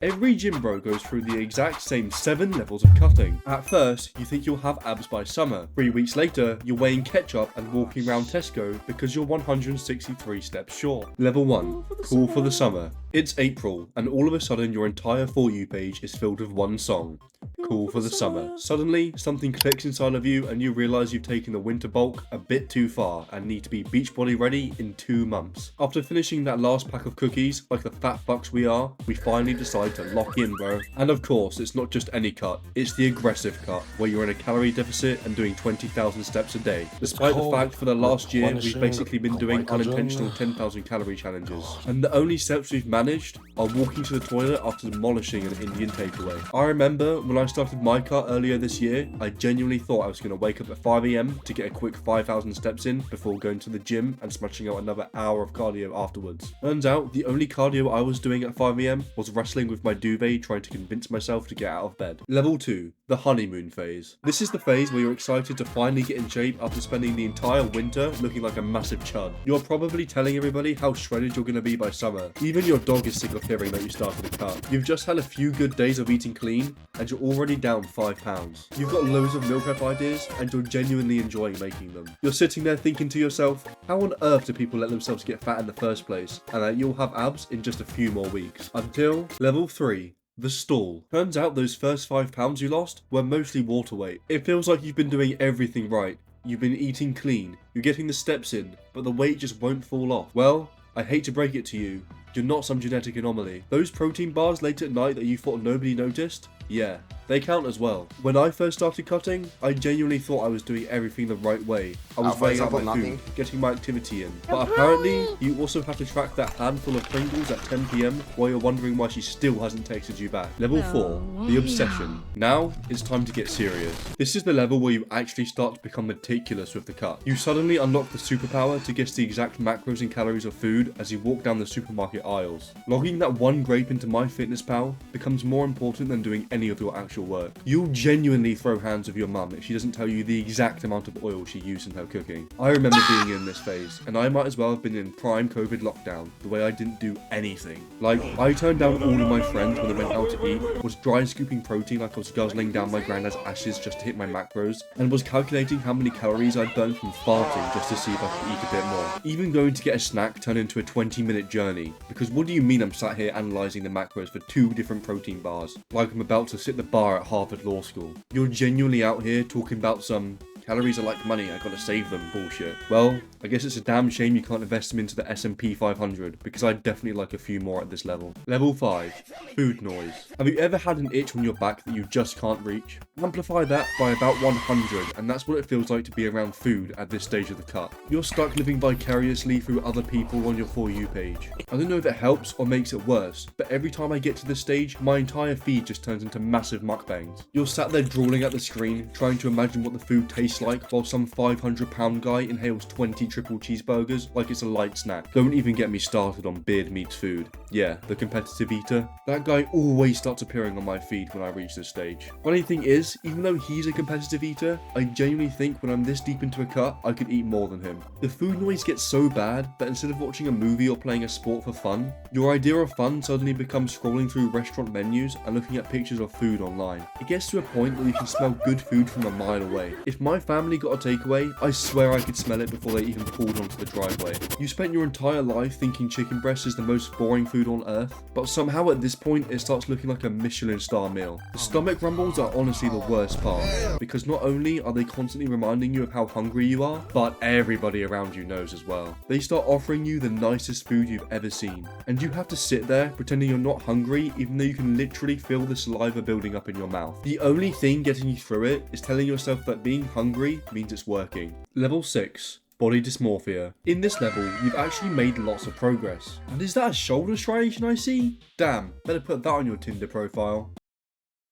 Every gym bro goes through the exact same 7 levels of cutting. At first, you think you'll have abs by summer. 3 weeks later, you're weighing ketchup and walking around Tesco because you're 163 steps short. Level 1. Cool for the summer. It's April, and all of a sudden your entire For You page is filled with one song. Cool for the summer. Suddenly, something clicks inside of you and you realise you've taken the winter bulk a bit too far and need to be Beachbody ready in 2 months. After finishing that last pack of cookies, like the fat fucks we are, we finally decide to lock in, bro. And of course, it's not just any cut, it's the aggressive cut, where you're in a calorie deficit and doing 20,000 steps a day. Despite the fact for the last year, we've basically been doing unintentional 10,000 calorie challenges. And the only steps we've managed are walking to the toilet after demolishing an Indian takeaway. I remember when I started my cut earlier this year, I genuinely thought I was going to wake up at 5 AM to get a quick 5,000 steps in before going to the gym and smashing out another hour of cardio afterwards. Turns out, the only cardio I was doing at 5 AM was wrestling with my duvet trying to convince myself to get out of bed. Level 2. The honeymoon phase. This is the phase where you're excited to finally get in shape after spending the entire winter looking like a massive chud. You're probably telling everybody how shredded you're going to be by summer. Even your dog is sick of hearing that you started a cut. You've just had a few good days of eating clean and you're already down 5 pounds. You've got loads of meal prep ideas and you're genuinely enjoying making them. You're sitting there thinking to yourself, how on earth do people let themselves get fat in the first place, and that you'll have abs in just a few more weeks. Until level 3. The stall. Turns out those first 5 pounds you lost were mostly water weight. It feels like you've been doing everything right. You've been eating clean, you're getting the steps in, but the weight just won't fall off. Well, I hate to break it to you, you're not some genetic anomaly. Those protein bars late at night that you thought nobody noticed? Yeah, they count as well. When I first started cutting, I genuinely thought I was doing everything the right way. I was weighing out my food, getting my activity in. But apparently, you also have to track that handful of Pringles at 10 PM while you're wondering why she still hasn't texted you back. Level 4. The obsession. Now, it's time to get serious. This is the level where you actually start to become meticulous with the cut. You suddenly unlock the superpower to guess the exact macros and calories of food as you walk down the supermarket aisles. Logging that one grape into MyFitnessPal becomes more important than doing any of your actual work. You'll genuinely throw hands with your mum if she doesn't tell you the exact amount of oil she used in her cooking. I remember being in this phase, and I might as well have been in prime COVID lockdown, the way I didn't do anything. Like, I turned down all of my friends when they went out to eat, was dry scooping protein like I was guzzling down my granddad's ashes just to hit my macros, and was calculating how many calories I'd burned from farting just to see if I could eat a bit more. Even going to get a snack turned into a 20-minute journey, because what do you mean I'm sat here analysing the macros for 2 different protein bars, like I'm about to sit the bar at Harvard Law School. You're genuinely out here talking about some calories are like money, I gotta save them bullshit. Well, I guess it's a damn shame you can't invest them into the S&P 500, because I'd definitely like a few more at this level. Level 5. Food noise. Have you ever had an itch on your back that you just can't reach? Amplify that by about 100, and that's what it feels like to be around food at this stage of the cut. You're stuck living vicariously through other people on your For You page. I don't know if it helps or makes it worse, but every time I get to this stage, my entire feed just turns into massive mukbangs. You're sat there drooling at the screen, trying to imagine what the food tastes like while some 500-pound guy inhales 20 triple cheeseburgers like it's a light snack. Don't even get me started on beard meets food. Yeah, the competitive eater. That guy always starts appearing on my feed when I reach this stage. Funny thing is, even though he's a competitive eater, I genuinely think when I'm this deep into a cut, I could eat more than him. The food noise gets so bad that instead of watching a movie or playing a sport for fun, your idea of fun suddenly becomes scrolling through restaurant menus and looking at pictures of food online. It gets to a point where you can smell good food from a mile away. If my family got a takeaway, I swear I could smell it before they even pulled onto the driveway. You spent your entire life thinking chicken breast is the most boring food on earth, but somehow at this point it starts looking like a Michelin star meal. The stomach rumbles are honestly the worst part, because not only are they constantly reminding you of how hungry you are, but everybody around you knows as well. They start offering you the nicest food you've ever seen, and you have to sit there pretending you're not hungry even though you can literally feel the saliva building up in your mouth. The only thing getting you through it is telling yourself that being hungry means it's working. Level 6. Body dysmorphia. In this level, you've actually made lots of progress. And is that a shoulder striation I see? Damn, better put that on your Tinder profile.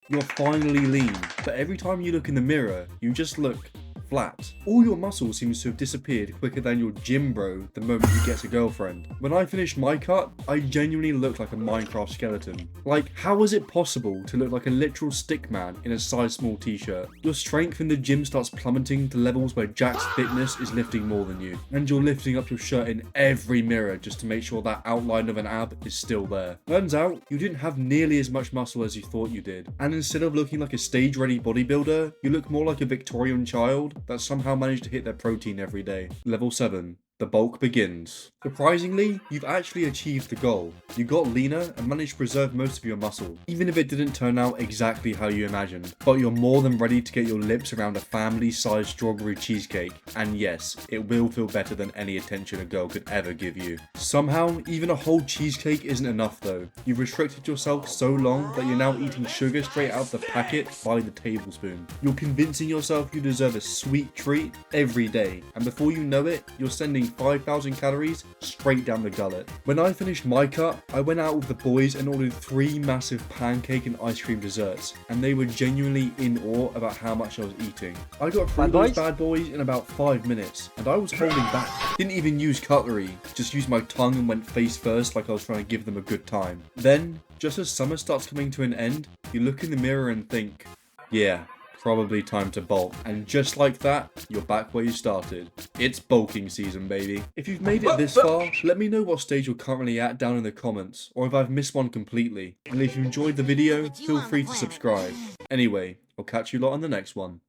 You're finally lean, but every time you look in the mirror, you just look flat. All your muscle seems to have disappeared quicker than your gym bro the moment he gets a girlfriend. When I finished my cut, I genuinely looked like a Minecraft skeleton. Like, how is it possible to look like a literal stick man in a size small t-shirt? Your strength in the gym starts plummeting to levels where Jack's fitness is lifting more than you, and you're lifting up your shirt in every mirror just to make sure that outline of an ab is still there. Turns out, you didn't have nearly as much muscle as you thought you did, and instead of looking like a stage-ready bodybuilder, you look more like a Victorian child that somehow managed to hit their protein every day. Level 7. The bulk begins. Surprisingly, you've actually achieved the goal. You got leaner and managed to preserve most of your muscle, even if it didn't turn out exactly how you imagined. But you're more than ready to get your lips around a family-sized strawberry cheesecake, and yes, it will feel better than any attention a girl could ever give you. Somehow, even a whole cheesecake isn't enough though. You've restricted yourself so long that you're now eating sugar straight out of the packet by the tablespoon. You're convincing yourself you deserve a sweet treat every day, and before you know it, you're sending 5,000 calories straight down the gullet. When I finished my cut, I went out with the boys and ordered 3 massive pancake and ice cream desserts, and they were genuinely in awe about how much I was eating. I got through those bad boys in about 5 minutes, and I was holding back. Didn't even use cutlery, just used my tongue and went face first like I was trying to give them a good time. Then, just as summer starts coming to an end, you look in the mirror and think, yeah, probably time to bulk. And just like that, you're back where you started. It's bulking season, baby. If you've made it this far, let me know what stage you're currently at down in the comments, or if I've missed one completely. And if you enjoyed the video, feel free to subscribe. Anyway, I'll catch you lot on the next one.